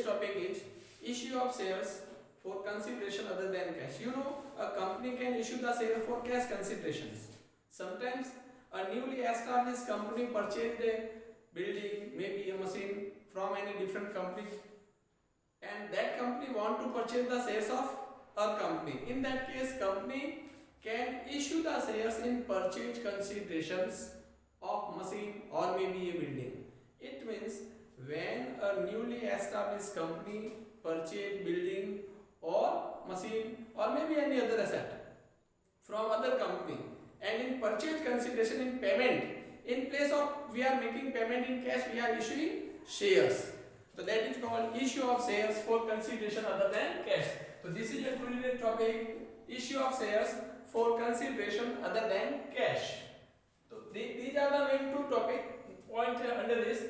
topic is issue of shares for consideration other than cash. You know, a company can issue the share for cash considerations. Sometimes a newly established company purchased a building, maybe a machine from any different company, and that company want to purchase the shares of a company. In that case, company can issue the shares in purchase considerations of machine or maybe a building. It means when a newly established company purchase building or machine or maybe any other asset from other company, and in purchase consideration in payment, in place of we are making payment in cash, we are issuing shares. So that is called issue of shares for consideration other than cash. So this is a today's topic, issue of shares for consideration other than cash. So these are the main two topic point under this.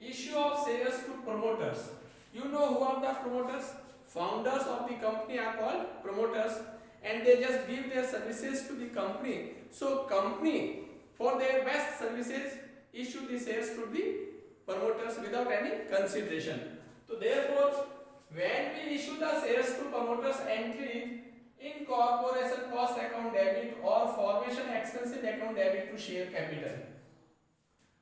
Issue of shares to promoters. You know who are the promoters? Founders of the company are called promoters, and they just give their services to the company. So company for their best services issue the shares to the promoters without any consideration. So therefore, when we issue the shares to promoters, entry in corporation cost account debit or formation expenses account debit to share capital.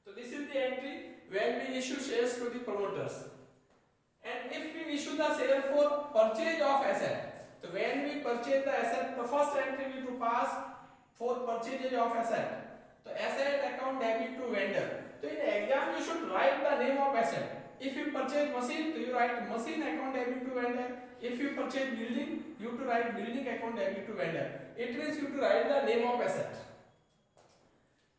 So this is the entry when we issue shares to the promoters. And if we issue the share for purchase of asset, so when we purchase the asset, the first entry we to pass for purchase of asset. So asset account debit to vendor. So in exam you should write the name of asset. If you purchase machine, so you write machine account debit to vendor. If you purchase building, you to write building account debit to vendor. It means you to write the name of asset.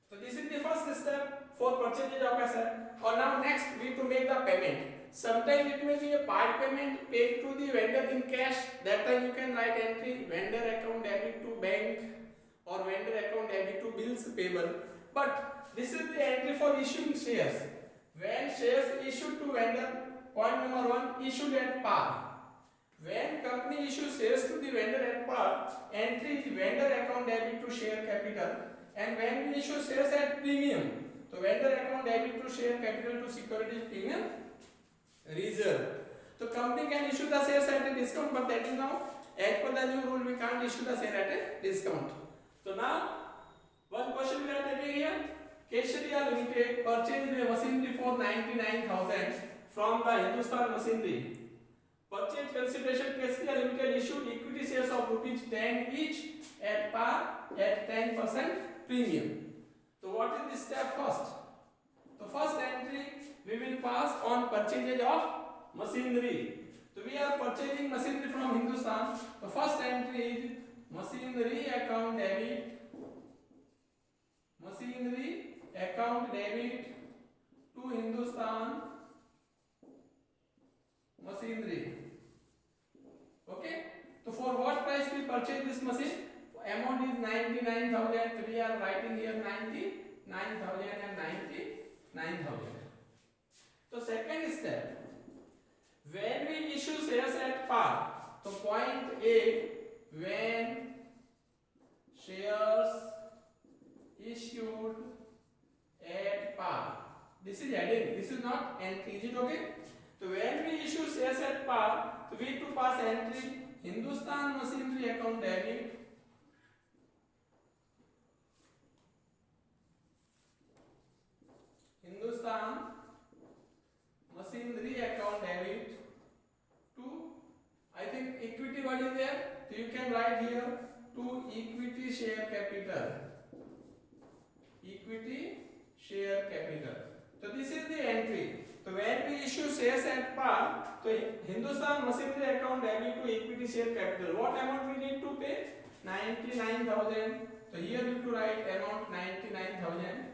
So this is the first step for purchase of asset. Or now next we to make the payment. Sometimes it may be a part payment paid to the vendor in cash. That time you can write entry vendor account debit to bank or vendor account debit to bills payable. But this is the entry for issuing shares. When shares issued to vendor, point number 1, issued at par. When company issues shares to the vendor at par, entry is vendor account debit to share capital. And when we issue shares at premium, so vendor account debit to share capital to securities premium reserve. So company can issue the shares at a discount, but that is now as per the new rule we can't issue the share at a discount. So now one question we are taking here. Kesharia Limited purchased a machinery for 99,000 from the Hindustan Machinery. Purchase consideration, Kesharia Limited issued equity shares of rupees 10 each at par at 10% premium. So what is the step first? The first entry we will pass on purchase of machinery. So we are purchasing machinery from Hindustan. The first entry is machinery account debit. Machinery account debit to Hindustan Machinery. Okay. So for what price we purchase this machine? Amount is 99,000. We are writing here 99,000 and 99,000. So second step, when we issue shares at par, so point A, when shares issued at par, this is adding, this is not entry, is it okay? So when we issue shares at par, so we to pass entry Hindustan Machinery account debit Hindustan Machinery account debit to, I think equity what is there, so you can write here to equity share capital. Equity share capital. So this is the entry. So when we issue shares at par, so Hindustan Machinery account debit to equity share capital. What amount we need to pay? 99,000. So here we have to write amount 99,000.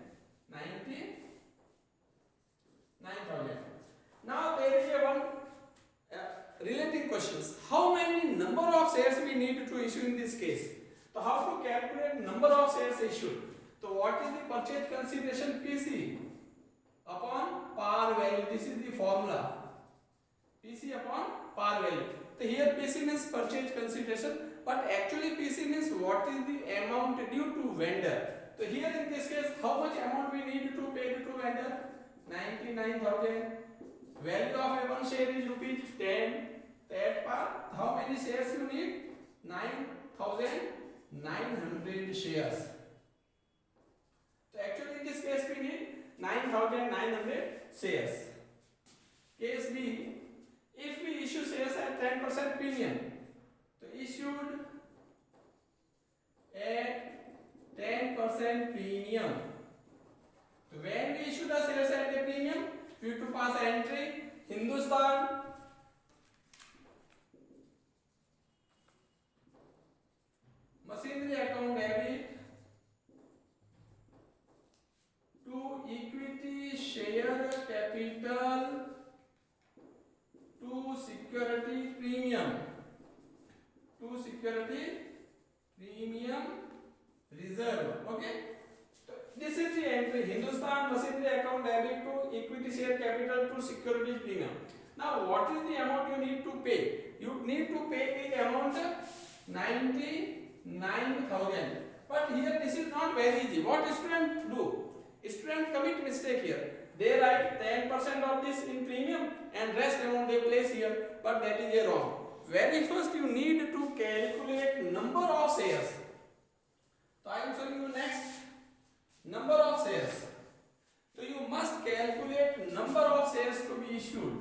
99,000. Now there is a one relating questions. How many number of shares we need to issue in this case? So how to calculate number of shares issued? So what is the purchase consideration PC upon par value? This is the formula. PC upon par value. So here PC means purchase consideration, but actually PC means what is the amount due to vendor. So here in this case, how much amount we need to pay to vendor? 99,000 Value of one share is rupees 10. That part, how many shares you need? 9,900 shares. So actually in this case we need 9,900 shares. Case B, if we issue shares at 10% premium, so issued at 10% premium. So when we issue the shares at a premium, we have to pass entry Hindustan Machinery account debit to equity share capital to security premium reserve. Okay, so this is the entry Hindustan Machinery account debit to equity share capital to security premium. Now what is the amount you need to pay? You need to pay the amount 99,000. But here this is not very easy. What student do? Student commit mistake here. They write 10% of this in premium and rest amount they place here, but that is a wrong. Very first you need to calculate number of shares. So I am showing you next number of shares. So you must calculate number of shares to be issued.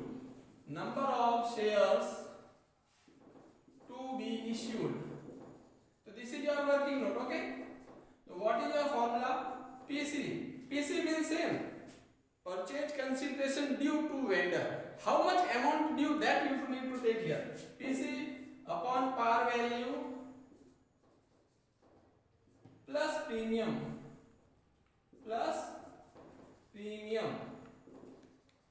Number of shares to be issued. So this is your working note, okay? So what is your formula? PC. PC means same. Purchase consideration due to vendor. How much amount due that you need to take here? PC upon par value plus premium.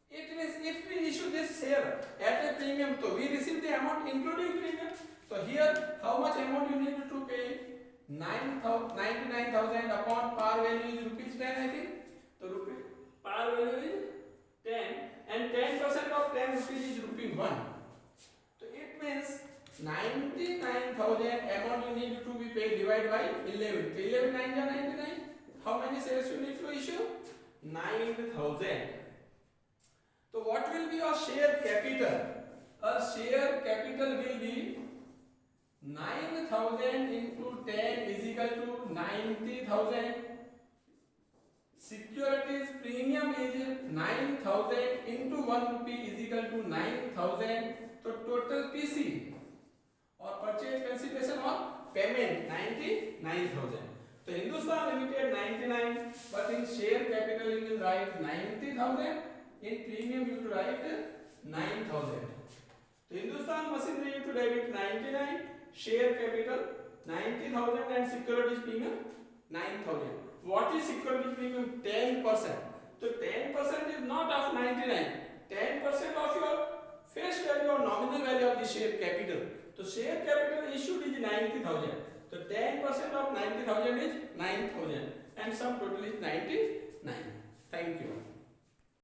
It means if we issue this share at a premium, so we receive the amount including premium. So here, how much amount you need to pay? 99,000 upon par value is rupees 10, I think. So par value is 10 and 10% of 10 rupees is rupee 1. So it means 99,000 amount you need to be paid divided by 11. So 11 9 is 99. How many shares you need to issue? 9,000. So what will be your share capital? A share capital will be 9,000 into 10 is equal to 90,000. Securities premium is 9,000 into 1 rupee is equal to 9,000. So total PC or purchase consideration or payment 99,000. So Hindustan Limited 99, but in share capital you will write 90,000. In premium you will write 9,000. So Hindustan Machinery you to debit 99, share capital 90,000 and securities premium 9,000. What is security premium? 10%. So 10% is not of 99. 10% of your face value or nominal value of the share capital. So share capital issued is 90,000. So 10% of 90,000 is 9,000 and sum total is 99. Thank you.